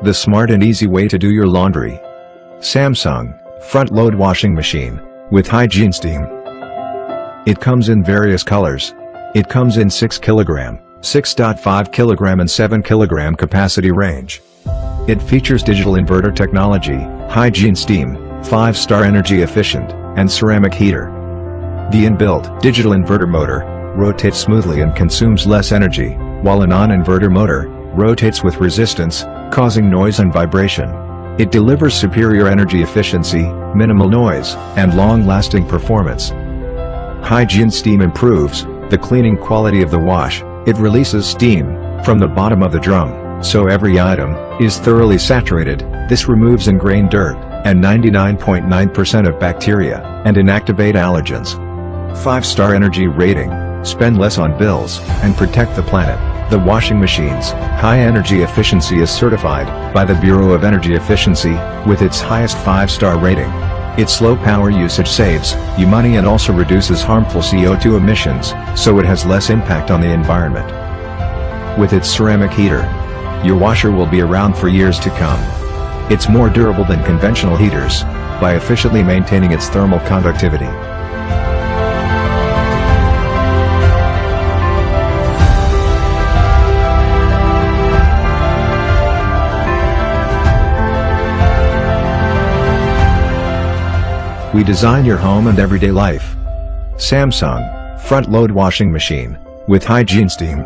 The smart and easy way to do your laundry. Samsung front-load washing machine with hygiene steam. It comes in various colors. It comes in 6 kg, 6.5 kg and 7 kg capacity range. It features digital inverter technology, hygiene steam, 5-star energy efficient, and ceramic heater. The inbuilt digital inverter motor rotates smoothly and consumes less energy, while a non-inverter motor rotates with resistance, causing noise and vibration. It delivers superior energy efficiency, minimal noise, and long-lasting performance. Hygiene steam improves the cleaning quality of the wash. It releases steam from the bottom of the drum, so every item is thoroughly saturated. This removes ingrained dirt and 99.9% of bacteria and inactivate allergens. 5-star energy rating. Spend less on bills and protect the planet. The washing machine's high energy efficiency is certified by the Bureau of Energy Efficiency with its highest 5-star rating. Its low power usage saves you money and also reduces harmful CO2 emissions, so it has less impact on the environment. With its ceramic heater, your washer will be around for years to come. It's more durable than conventional heaters by efficiently maintaining its thermal conductivity. We design your home and everyday life. Samsung front-load washing machine with hygiene steam.